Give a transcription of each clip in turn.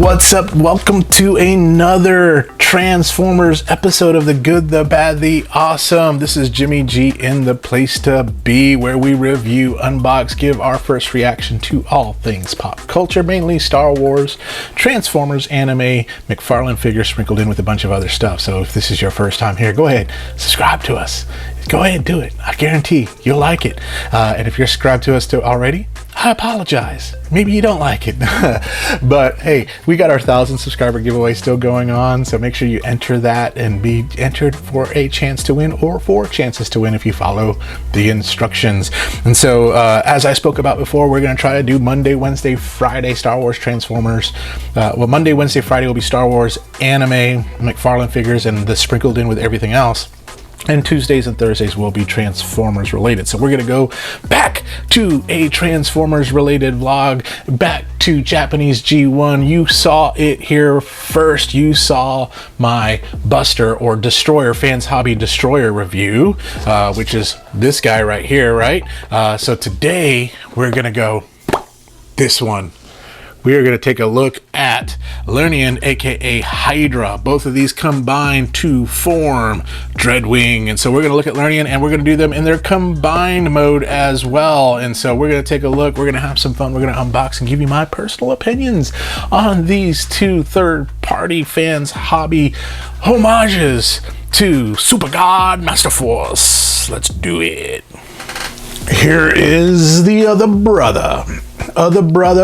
What's up? Welcome to another Transformers episode of The Good, the Bad, the Awesome. This is Jimmy G in the place to be, where we review, unbox, give our first reaction to all things pop culture, mainly Star Wars, Transformers, anime, McFarlane figures sprinkled in with a bunch of other stuff. So if this is your first time here, go ahead, subscribe to us. Go ahead and do it. I guarantee you'll like it. And if you're subscribed to us already, I apologize. Maybe you don't like it. But hey, we got our 1,000 subscriber giveaway still going on. So make sure you enter that and be entered for a chance to win, or 4 chances to win if you follow the instructions. And so as I spoke about before, we're going to try to do Monday, Wednesday, Friday Star Wars Transformers. Well, Monday, Wednesday, Friday will be Star Wars anime, McFarlane figures, and the sprinkled in with everything else. And Tuesdays and Thursdays will be Transformers related. So we're going to go back to a Transformers related vlog, back to Japanese G1. You saw it here first. You saw my Buster or Destroyer, FansHobby Destroyer review, which is this guy right here, right? So today we're going to go this one. We are going to take a look at Lernaean, aka Hydra. Both of these combine to form Dreadwing. And so we're going to look at Lernaean, and we're going to do them in their combined mode as well. And so we're going to take a look. We're going to have some fun. We're going to unbox and give you my personal opinions on these two third-party FansHobby homages to Super-God Masterforce. Let's do it. Here is the other brother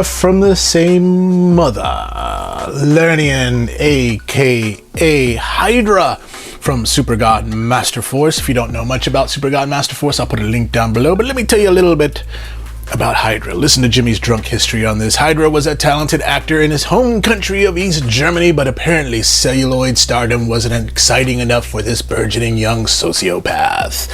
from the same mother, Lernaean, aka Hydra from SuperGod Masterforce. If you don't know much about SuperGod Masterforce, I'll put a link down below, but let me tell you a little bit about Hydra. Listen to Jimmy's drunk history on this. Hydra was a talented actor in his home country of East Germany, but apparently celluloid stardom wasn't exciting enough for this burgeoning young sociopath.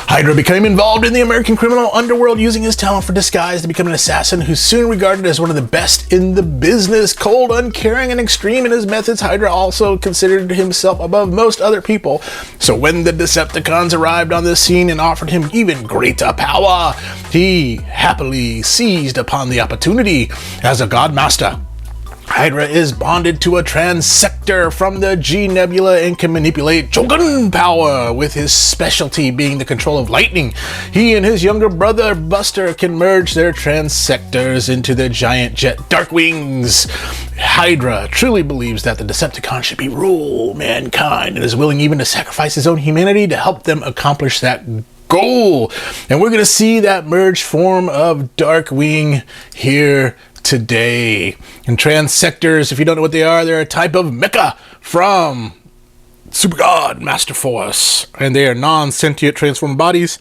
Hydra became involved in the American criminal underworld, using his talent for disguise to become an assassin who's soon regarded as one of the best in the business. Cold, uncaring, and extreme in his methods, Hydra also considered himself above most other people. So when the Decepticons arrived on the scene and offered him even greater power, he happily seized upon the opportunity. As a God Master, Hydra is bonded to a transector from the G Nebula and can manipulate Shogun power, with his specialty being the control of lightning. He and his younger brother Buster can merge their transectors into the giant jet Darkwings. Hydra truly believes that the Decepticons should rule mankind and is willing even to sacrifice his own humanity to help them accomplish that goal. And we're going to see that merged form of Darkwing here today. And transectors, if you don't know what they are, they're a type of mecha from SuperGod Masterforce, and they are non-sentient transformer bodies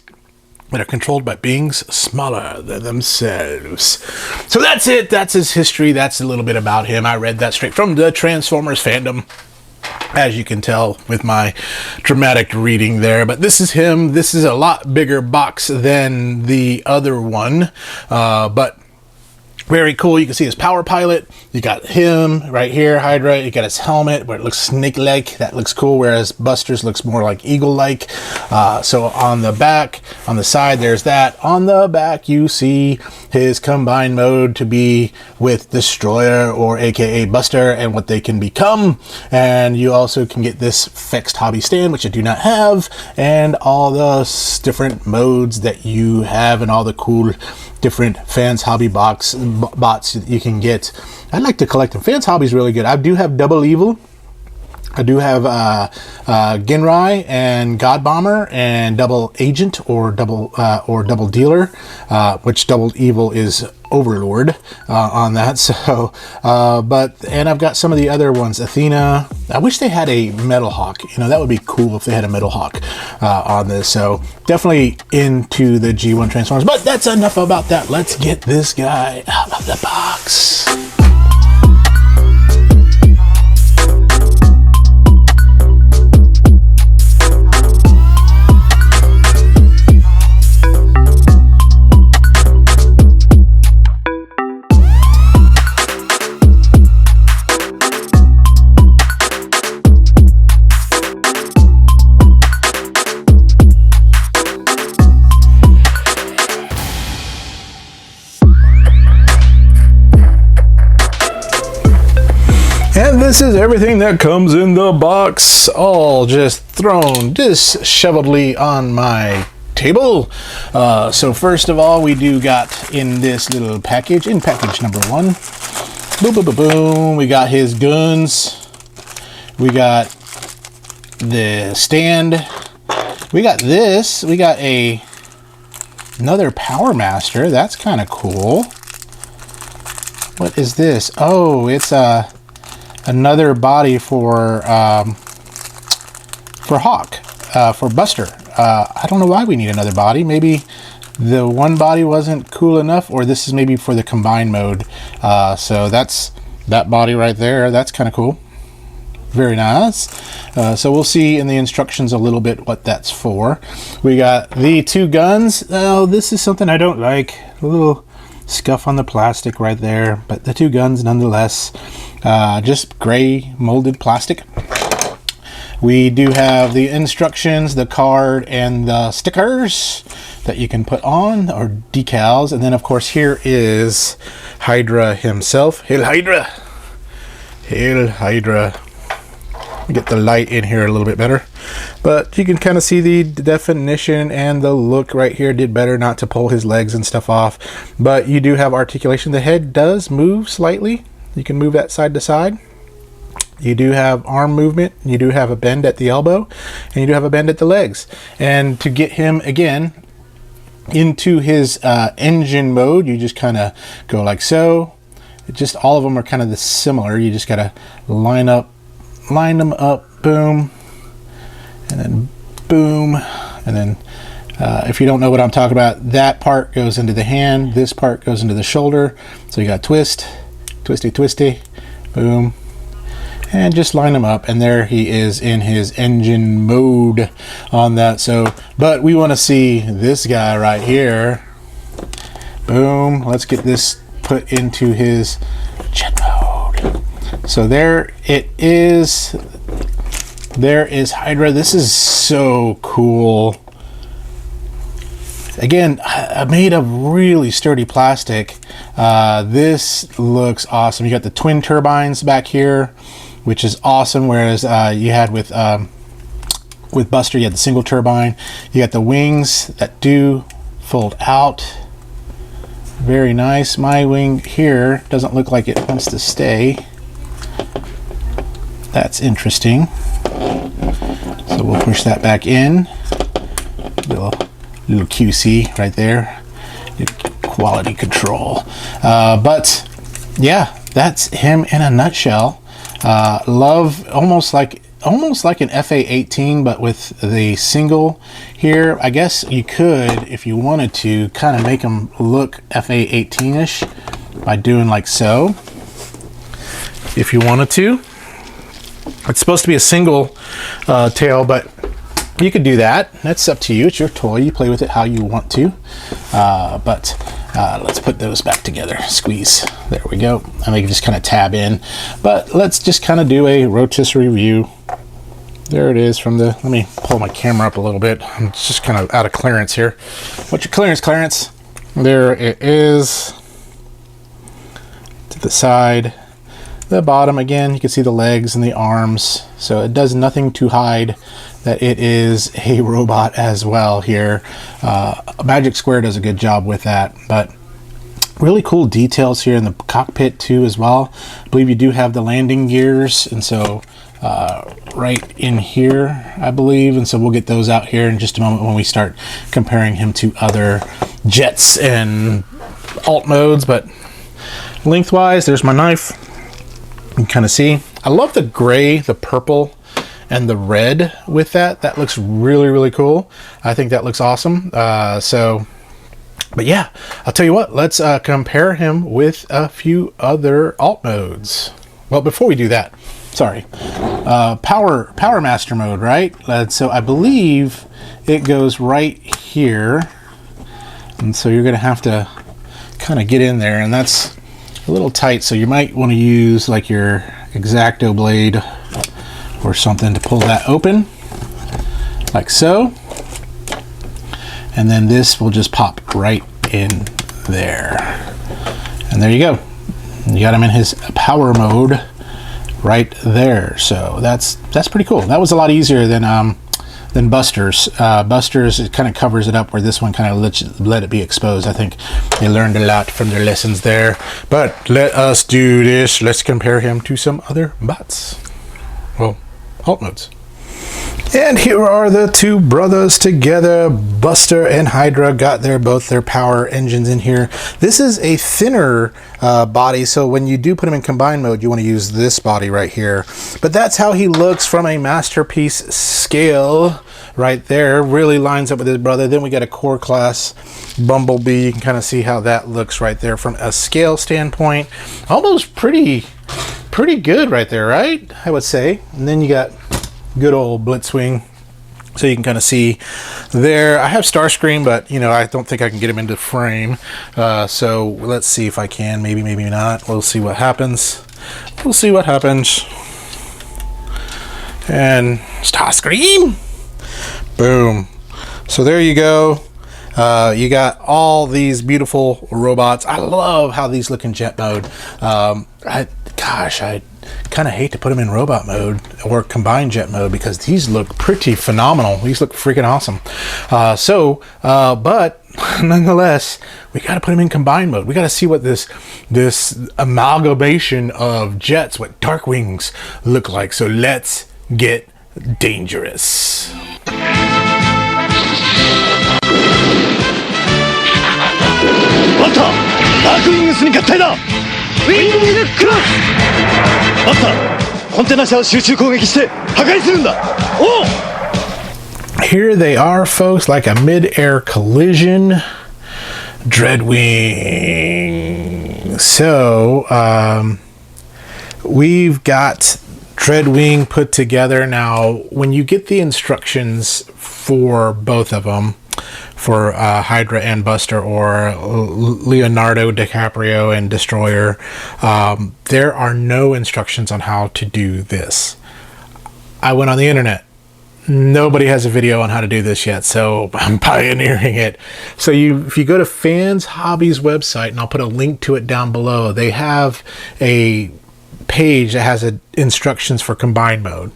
that are controlled by beings smaller than themselves. So that's it. That's his history. That's a little bit about him. I read that straight from the Transformers fandom, as you can tell with my dramatic reading there. But this is him. This is a lot bigger box than the other one, but very cool. You can see his power pilot. You got him right here, Hydra. You got his helmet where it looks snake-like. That looks cool, whereas Buster's looks more like eagle-like. So on the back, on the side, there's that. On the back, you see his combined mode to be with Destroyer, or aka Buster, and what they can become. And you also can get this FansHobby stand, which I do not have, and all the different modes that you have, and all the cool different FansHobby bots that you can get. I'd like to collect them. FansHobby is really good. I do have Double Evil. I do have Genrai and God Bomber and Double Agent or Double Dealer, which Double Evil is Overlord on that. So, and I've got some of the other ones. Athena. I wish they had a Metal Hawk. You know, that would be cool if they had a Metal Hawk on this. So definitely into the G1 Transformers. But that's enough about that. Let's get this guy out of the box. this is everything that comes in the box, all just thrown disheveledly on my table. So first of all, we do got in this little package, in package number 1, boom, boom, boom, boom, we got his guns, we got the stand, we got this, we got another Power Master. That's kind of cool. What is this? Oh, it's another body for Hawk, for Buster. I don't know why we need another body. Maybe the one body wasn't cool enough, or this is maybe for the combined mode. So that's that body right there. That's kind of cool. Very nice. So we'll see in the instructions a little bit what that's for. We got the 2 guns. Oh, this is something I don't like. A little scuff on the plastic right there, but the 2 guns nonetheless. Just gray molded plastic. We do have the instructions, the card, and the stickers that you can put on, or decals. And then of course here is Hydra himself. Hail Hydra! Hail Hydra! Get the light in here a little bit better, but you can kind of see the definition and the look right here. Did better not to pull his legs and stuff off, but you do have articulation. The head does move slightly. You can move that side to side. You do have arm movement, you do have a bend at the elbow, and you do have a bend at the legs. And to get him again into his engine mode, you just kind of go like so. Just all of them are kind of similar. You just gotta line them up, boom, and then boom, and then if you don't know what I'm talking about, that part goes into the hand, this part goes into the shoulder. So you got twist, twisty, twisty, boom, and just line them up, and there he is in his engine mode on that. So, but we want to see this guy right here. Boom, let's get this put into his jet mode. So there it is. There is Hydra. This is so cool. Again, made of really sturdy plastic. This looks awesome. You got the twin turbines back here, which is awesome. Whereas you had with Buster, you had the single turbine. You got the wings that do fold out. Very nice. My wing here doesn't look like it wants to stay. That's interesting. So we'll push that back in. Little QC right there. Quality control. But yeah, that's him in a nutshell. Love almost like an FA-18, but with the single here. I guess you could, if you wanted to, kind of make them look FA-18-ish by doing like so. If you wanted to. It's supposed to be a single tail, but you could do that. That's up to you. It's your toy. You play with it how you want to. But let's put those back together. Squeeze. There we go. And they can just kind of tab in. But let's just kind of do a rotisserie view. There it is from the... Let me pull my camera up a little bit. I'm just kind of out of clearance here. What's your clearance, Clarence? There it is. To the side. The bottom, again, you can see the legs and the arms. So it does nothing to hide that it is a robot as well here. Magic Square does a good job with that. But really cool details here in the cockpit too as well. I believe you do have the landing gears, and so right in here, I believe. And so we'll get those out here in just a moment when we start comparing him to other jets and alt modes. But lengthwise, there's my knife. You can kind of see. I love the gray, the purple, and the red with that. That looks really, really cool. I think that looks awesome. But yeah, I'll tell you what, let's compare him with a few other alt modes. Well, before we do that, sorry, Power Master mode, right? So I believe it goes right here. And so you're gonna have to kind of get in there, and that's a little tight, so you might want to use like your X-Acto blade or something to pull that open, like so. And then this will just pop right in there. And there you go. You got him in his power mode. right there. So that's pretty cool. That was a lot easier than Buster's. Buster's, it kind of covers it up, where this one kind of let it be exposed. I think they learned a lot from their lessons there. But let us do this. Let's compare him to some other bots. Well, alt modes. And here are the two brothers together. Buster and Hydra got both their power engines in here. This is a thinner body, so when you do put him in combined mode, you want to use this body right here. But that's how he looks from a masterpiece scale right there. Really lines up with his brother. Then we got a core class Bumblebee. You can kind of see how that looks right there from a scale standpoint. Almost pretty good right there, right? I would say. And then you got good old Blitzwing, so you can kind of see there. I have Starscream, but you know, I don't think I can get him into frame, so let's see if I can. Maybe not. We'll see what happens. And Starscream, boom. So there you go. You got all these beautiful robots. I love how these look in jet mode. I kind of hate to put them in robot mode or combined jet mode, because these look pretty phenomenal. These look freaking awesome. But nonetheless, we got to put them in combined mode. We got to see what this amalgamation of jets, what Darkwings look like. So let's get dangerous. Darkwings に合体だ。ウィングクロス。マスター、コンテナ車を集中攻撃して破壊するんだ。おう。 Here they are, folks, like a mid-air collision. Dreadwing. So, we've got Dreadwing put together. Now, when you get the instructions for both of them, for Hydra and Buster, or Leonardo DiCaprio and Destroyer, there are no instructions on how to do this. I went on the internet. Nobody has a video on how to do this yet, so I'm pioneering it. So if you go to FansHobby's website, and I'll put a link to it down below, they have a page that has instructions for combined mode.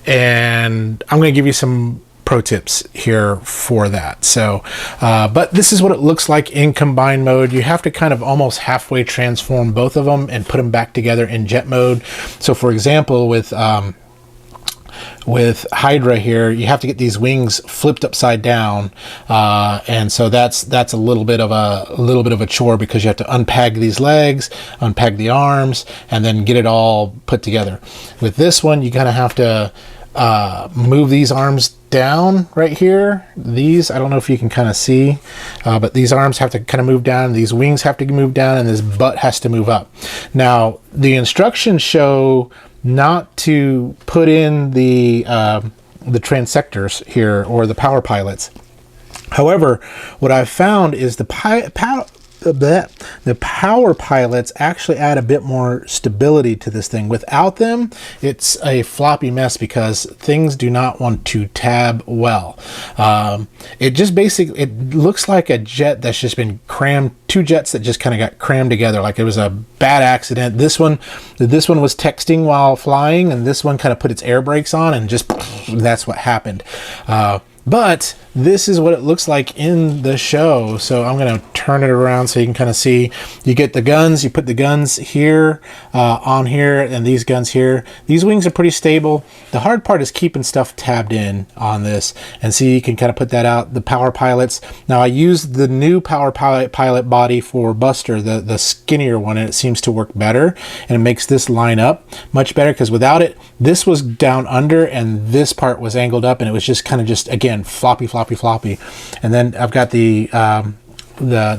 And I'm going to give you some pro tips here for that. So, but this is what it looks like in combined mode. You have to kind of almost halfway transform both of them and put them back together in jet mode. So for example, with Hydra here, you have to get these wings flipped upside down, and so that's a little bit of a chore, because you have to unpeg these legs, unpeg the arms, and then get it all put together. With this one, you kind of have to move these arms down right here. These, I don't know if you can kind of see, but these arms have to kind of move down, these wings have to move down, and this butt has to move up. Now, the instructions show not to put in the transectors here, or the power pilots. However, what I've found is the power pilots actually add a bit more stability to this thing. Without them, it's a floppy mess, because things do not want to tab well. It looks like a jet that's just been crammed, two jets that just kind of got crammed together, like it was a bad accident. This one was texting while flying, and this one kind of put its air brakes on, and just that's what happened. But this is what it looks like in the show. So I'm going to turn it around so you can kind of see. You get the guns, you put the guns here, on here, and these guns here. These wings are pretty stable. The hard part is keeping stuff tabbed in on this. And see, you can kind of put that out. The power pilots. Now I used the new power pilot body for Buster, the skinnier one, and it seems to work better. And it makes this line up much better, because without it, this was down under and this part was angled up, and it was just kind of again, floppy. And then I've got the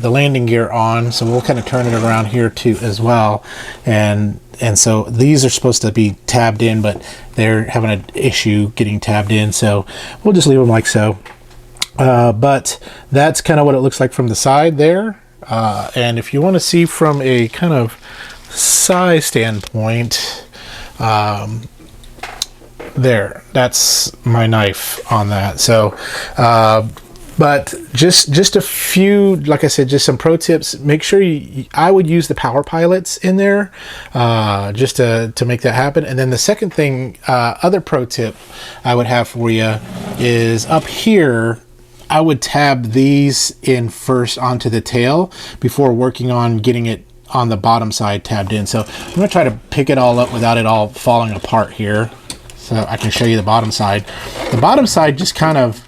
landing gear on, so we'll kind of turn it around here too as well. And so these are supposed to be tabbed in, but they're having an issue getting tabbed in, so we'll just leave them like so. But that's kind of what it looks like from the side there. And if you want to see from a kind of size standpoint, there, that's my knife on that. So But just a few, like I said, just some pro tips. Make sure I would use the power pilots in there just to make that happen. And then the second thing, other pro tip I would have for you is up here, I would tab these in first onto the tail before working on getting it on the bottom side tabbed in. So I'm going to try to pick it all up without it all falling apart here, so I can show you the bottom side. The bottom side just kind of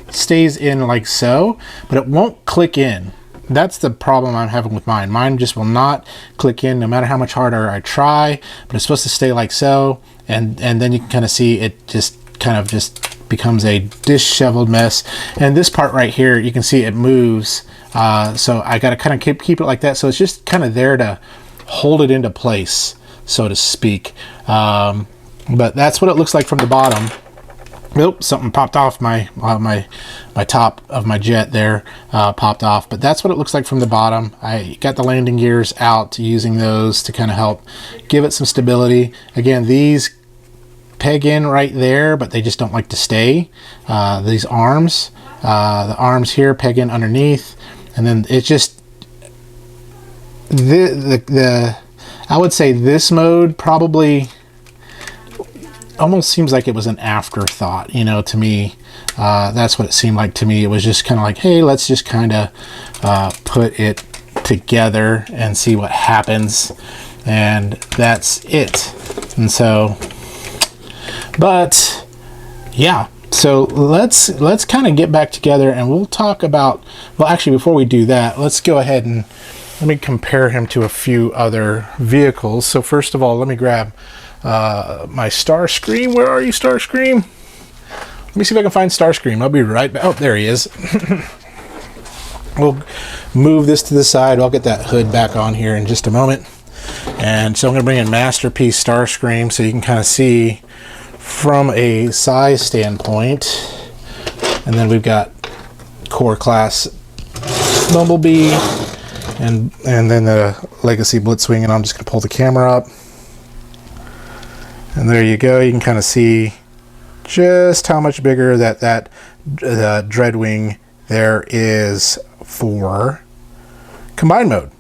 stays in like so, but it won't click in. That's the problem I'm having with mine. Mine just will not click in no matter how much harder I try, but it's supposed to stay like so, and then you can kind of see it just kind of just becomes a disheveled mess. And this part right here, you can see it moves, so I got to kind of keep it like that, so it's just kind of there to hold it into place, so to speak. But that's what it looks like from the bottom. Nope, something popped off my top of my jet there, popped off, but that's what it looks like from the bottom. I got the landing gears out, using those to kind of help give it some stability. Again, these peg in right there, but they just don't like to stay. These arms, the arms here peg in underneath, and then it just I would say this mode probably almost seems like it was an afterthought, you know, to me. That's what it seemed like to me. It was just kind of like, hey, let's just kind of put it together and see what happens, and that's it. And so, but yeah, so let's kind of get back together and we'll talk about, well, actually, before we do that, let's go ahead and let me compare him to a few other vehicles. So first of all, let me grab my Starscream. Where are you, Starscream? Let me see if I can find Starscream. I'll be right back. Oh, there he is. We'll move this to the side. I'll get that hood back on here in just a moment. And so I'm going to bring in Masterpiece Starscream so you can kind of see from a size standpoint. And then we've got Core Class Bumblebee and then the Legacy Blitzwing, and I'm just going to pull the camera up. And there you go. You can kind of see just how much bigger that Dreadwing there is for combined mode.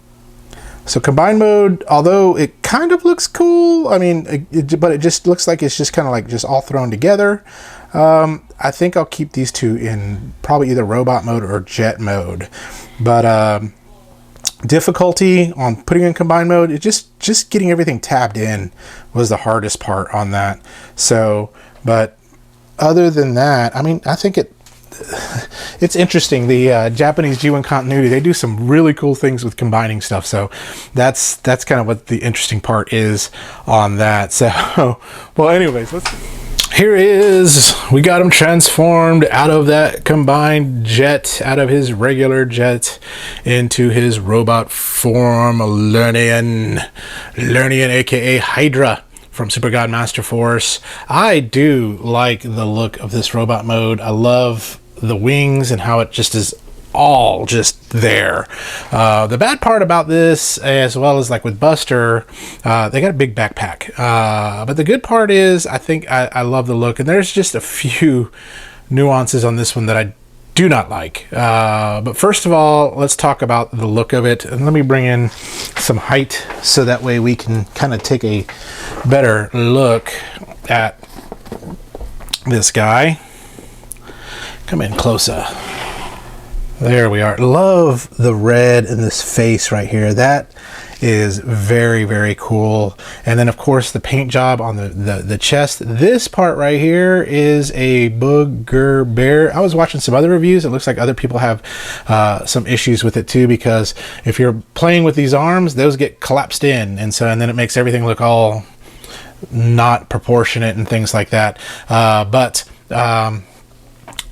So combined mode, although it kind of looks cool, I mean, but it just looks like it's just kind of like just all thrown together. I think I'll keep these two in probably either robot mode or jet mode. But difficulty on putting in combined mode, it just getting everything tabbed in was the hardest part on that. So, but other than that, I mean, I think it's interesting. The Japanese G1 continuity, they do some really cool things with combining stuff. So that's kind of what the interesting part is on that. So, well, anyways, here is, we got him transformed out of that combined jet, out of his regular jet into his robot form, Lernaean, aka Hydra from SuperGod Masterforce. I do like the look of this robot mode. I love the wings and how it just is all just there. The bad part about this, as well as like with Buster, they got a big backpack. But the good part is, I think I love the look, and there's just a few nuances on this one that I do not like. But first of all, let's talk about the look of it, and let me bring in some height so that way we can kind of take a better look at this guy. Come in closer. There we are. Love the red in this face right here. That is very, very cool. And then of course the paint job on the chest. This part right here is a booger bear. I was watching some other reviews. It looks like other people have some issues with it too, because if you're playing with these arms, those get collapsed in, and then it makes everything look all not proportionate and things like that.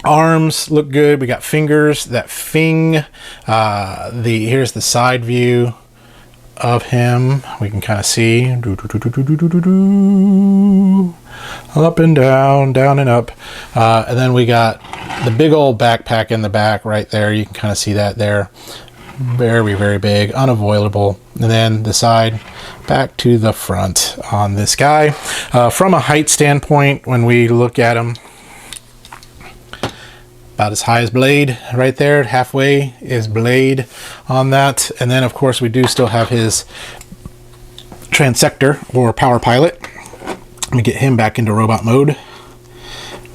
Arms look good. We got fingers, that fing. Here's the side view of him. We can kind of see up and down, down and up. And then we got the big old backpack in the back right there. You can kind of see that there. Very, very big, unavoidable. And then the side back to the front on this guy. From a height standpoint, when we look at him, about as high as Blade right there. Halfway is Blade on that. And then of course we do still have his transector or power pilot. Let me get him back into robot mode.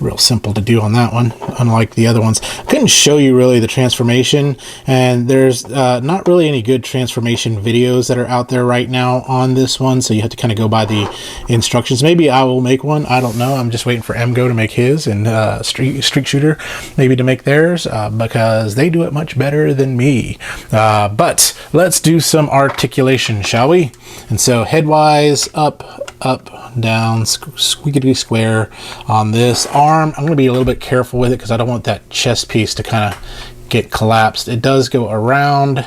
Real simple to do on that one, unlike the other ones. I couldn't show you really the transformation, and there's not really any good transformation videos that are out there right now on this one, so you have to kind of go by the instructions. Maybe I will make one, I don't know. I'm just waiting for MGO to make his, and Streak Shooter maybe to make theirs, because they do it much better than me. But let's do some articulation, shall we? And so headwise, up, down, squeaky square on this arm. I'm going to be a little bit careful with it because I don't want that chest piece to kind of get collapsed. It does go around.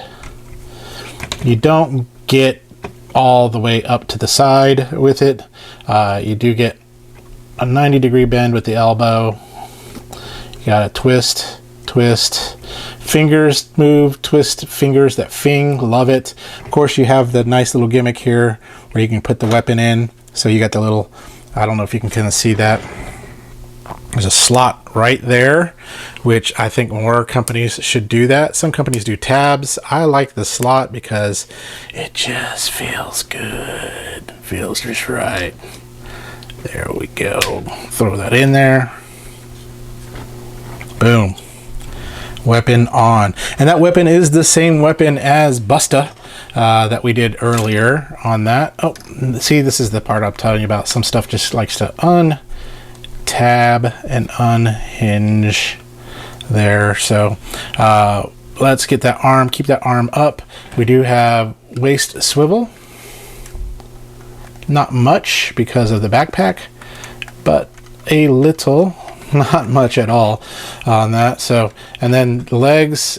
You don't get all the way up to the side with it. You do get a 90-degree bend with the elbow. You got to twist, fingers move, twist fingers that fing, love it. Of course, you have the nice little gimmick here where you can put the weapon in. So you got the little, I don't know if you can kind of see that. There's a slot right there, which I think more companies should do that. Some companies do tabs. I like the slot because it just feels good. Feels just right. There we go. Throw that in there. Boom. Weapon on. And that weapon is the same weapon as Busta that we did earlier on that. Oh, see, this is the part I'm telling you about. Some stuff just likes to tab and unhinge there. So let's get that arm, keep that arm up. We do have waist swivel. Not much because of the backpack, but a little. Not much at all on that. So, and then the legs,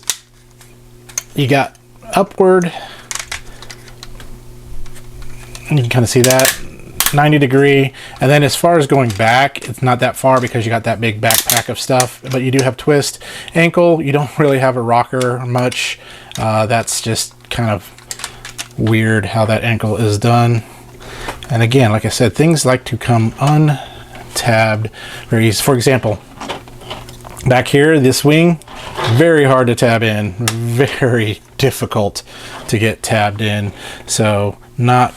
you got upward, and you can kind of see that 90-degree. And then as far as going back, it's not that far because you got that big backpack of stuff, but you do have twist. Ankle, you don't really have a rocker much. That's just kind of weird how that ankle is done. And again, like I said, things like to come untabbed very easy. For example, back here, this wing, very hard to tab in, very difficult to get tabbed in. So not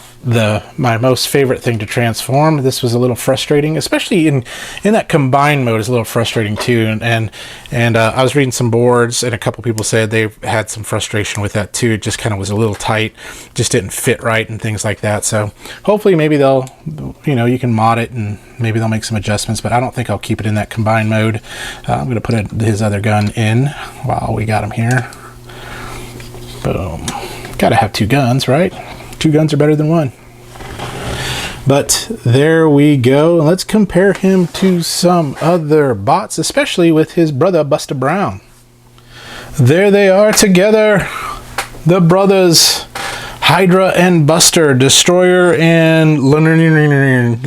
my most favorite thing to transform. This was a little frustrating, especially in that combined mode. Is a little frustrating too. And I was reading some boards, and a couple people said they've had some frustration with that too. It just kind of was a little tight, just didn't fit right and things like that. So hopefully maybe they'll, you can mod it and maybe they'll make some adjustments, but I don't think I'll keep it in that combined mode. I'm going to put his other gun in while we got him here. Boom. Got to have two guns, right? Two guns are better than one. But there we go. Let's compare him to some other bots, especially with his brother Busta Brown. There they are together, the brothers Hydra and Buster, Destroyer and Lernaean.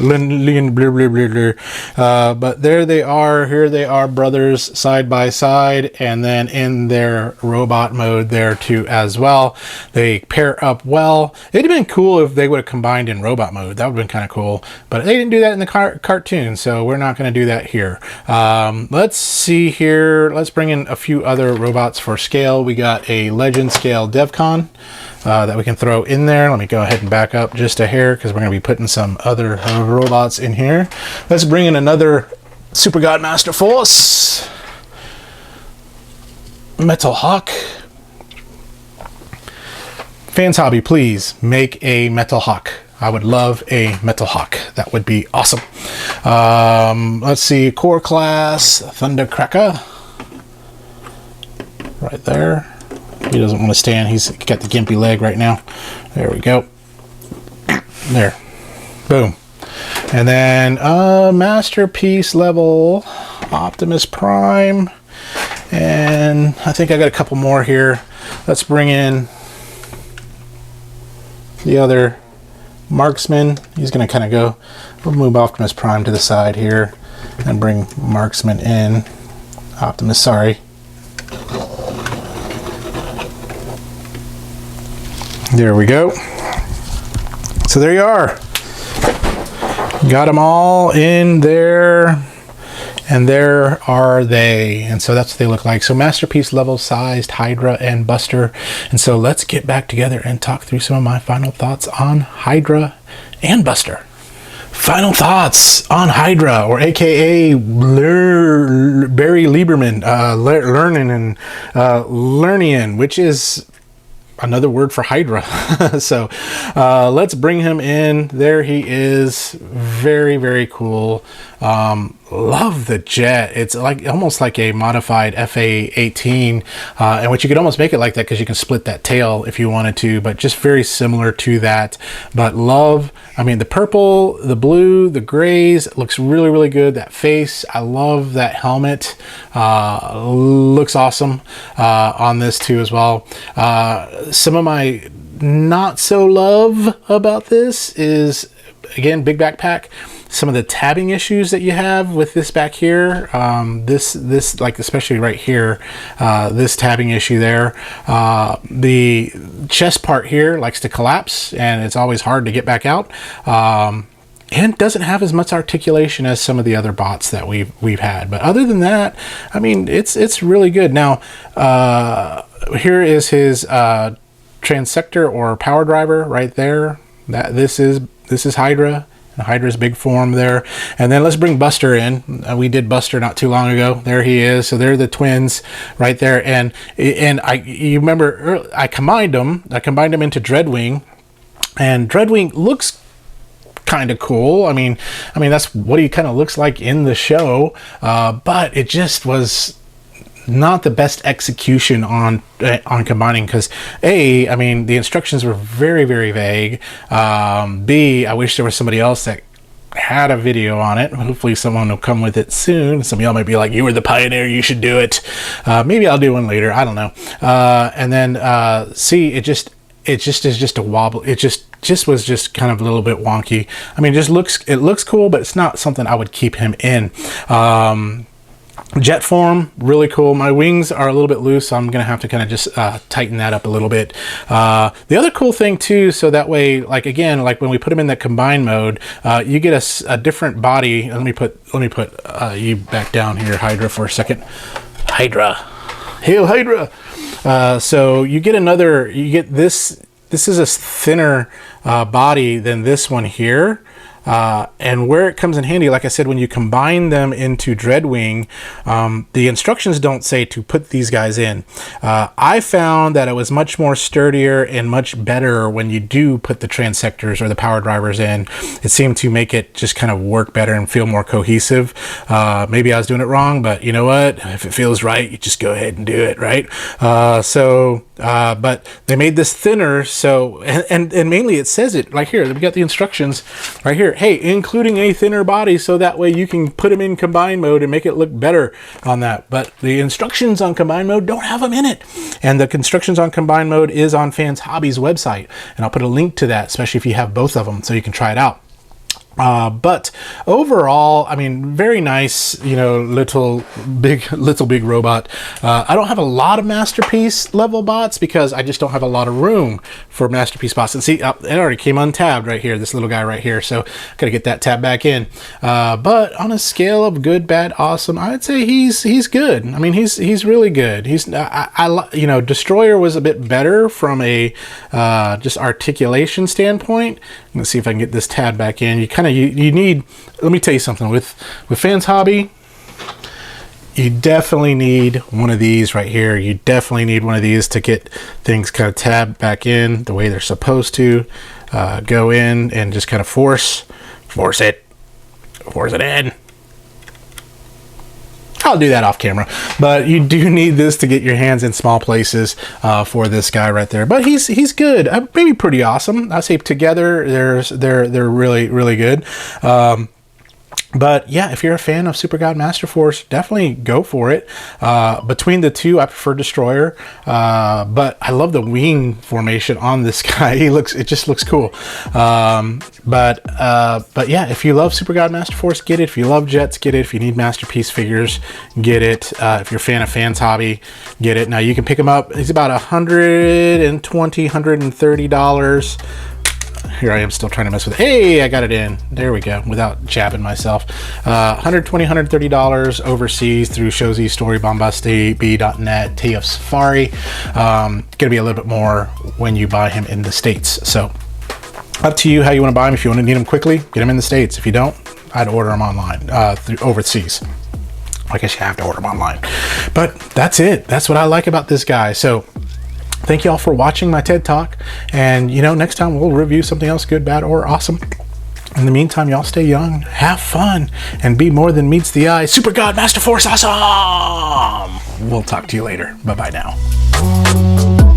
But there they are. Here they are, brothers, side by side, and then in their robot mode there too as well. They pair up well. It'd have been cool if they would have combined in robot mode. That would have been kind of cool. But they didn't do that in the cartoon, so we're not going to do that here. Let's see here. Let's bring in a few other robots for scale. We got a Legend Scale Devcon that we can throw in there. Let me go ahead and back up just a hair because we're going to be putting some other robots in here. Let's bring in another SuperGod Masterforce. Metal Hawk. FansHobby, please make a Metal Hawk. I would love a Metal Hawk. That would be awesome. Let's see, Core Class Thundercracker. Right there. He doesn't want to stand. He's got the gimpy leg right now. There we go. There. Boom. And then Masterpiece level Optimus Prime. And I think I got a couple more here. Let's bring in the other Marksman. He's going to kind of go. We'll move Optimus Prime to the side here and bring Marksman in. Optimus, sorry. There we go. So there you are. Got them all in there. And there are they. And so that's what they look like. So Masterpiece level sized Hydra and Buster. And so let's get back together and talk through some of my final thoughts on Hydra and Buster. Final thoughts on Hydra, or AKA Barry Lieberman, Lernaean, which is another word for Hydra. So let's bring him in. There he is. Very, very cool. Love the jet. It's like almost like a modified FA-18, and which you could almost make it like that because you can split that tail if you wanted to, but just very similar to that. But love, I mean, the purple, the blue, the grays, it looks really, really good. That face, I love that helmet. Looks awesome on this too as well. Some of my not so love about this is, again, big backpack. Some of the tabbing issues that you have with this back here, this like especially right here, this tabbing issue there. The chest part here likes to collapse, and it's always hard to get back out. And doesn't have as much articulation as some of the other bots that we've had. But other than that, I mean, it's really good. Now, here is his transector or power driver right there. This is Hydra. Hydra's big form there. And then let's bring Buster in. We did Buster not too long ago. There he is. So they're the twins right there. And you remember I combined them into Dreadwing, and Dreadwing looks kind of cool. I mean that's what he kind of looks like in the show. But it just was not the best execution on combining, because I mean, the instructions were very, very vague. B, I wish there was somebody else that had a video on it. Hopefully someone will come with it soon. Some of y'all might be like, you were the pioneer, you should do it. Maybe I'll do one later, I don't know. And then C, it just is just a wobble. It just was just kind of a little bit wonky. I mean, it looks cool, but it's not something I would keep him in. Jet form, really cool. My wings are a little bit loose, so I'm gonna have to kind of just tighten that up a little bit. The other cool thing too, so that way, like again, like when we put them in that combined mode, you get a different body. Let me put you back down here, Hydra, for a second. Hydra, hail Hydra. So you get this. This is a thinner body than this one here. And where it comes in handy, like I said, when you combine them into Dreadwing, the instructions don't say to put these guys in. I found that it was much more sturdier and much better when you do put the transectors or the power drivers in. It seemed to make it just kind of work better and feel more cohesive. Maybe I was doing it wrong, but you know what? If it feels right, you just go ahead and do it, right? But they made this thinner, so and mainly it says it right here. We got the instructions right here. Hey, including a thinner body, so that way you can put them in combined mode and make it look better on that. But the instructions on combined mode don't have them in it. And the instructions on combined mode is on FansHobby's website. And I'll put a link to that, especially if you have both of them, so you can try it out. But overall, I mean, very nice, you know, little big robot. I don't have a lot of Masterpiece level bots because I just don't have a lot of room for Masterpiece bots. And see, it already came untabbed right here, this little guy right here. So gotta get that tab back in. But on a scale of good, bad, awesome, I'd say he's good. I mean, he's really good. You know, Destroyer was a bit better from a just articulation standpoint. Let's see if I can get this tab back in. You need, let me tell you something, with FansHobby, you definitely need one of these right here. You definitely need one of these to get things kind of tabbed back in the way they're supposed to. Go in and just kind of force it in. I'll do that off camera, but you do need this to get your hands in small places for this guy right there. But he's good, maybe pretty awesome. I say together they're really good. But yeah, if you're a fan of SuperGod Masterforce, definitely go for it. Between the two, I prefer Destroyer, but I love the wing formation on this guy. It just looks cool. But yeah, if you love SuperGod Masterforce, get it. If you love jets, get it. If you need Masterpiece figures, get it. If you're a fan of FansHobby, get it. Now you can pick them up. It's about $120, $130. Here I am still trying to mess with it. Hey, I got it in. There we go, without jabbing myself. $120, $130 overseas through Shozi, Story, BombastB.net, TF Safari. Gonna be a little bit more when you buy him in the States. So up to you how you want to buy them. If you want to need them quickly, get them in the States. If you don't, I'd order them online through overseas. I guess you have to order them online. But that's it. That's what I like about this guy. So thank you all for watching my TED Talk. And, you know, next time we'll review something else good, bad, or awesome. In the meantime, y'all stay young, have fun, and be more than meets the eye. SuperGod Masterforce awesome! We'll talk to you later. Bye-bye now.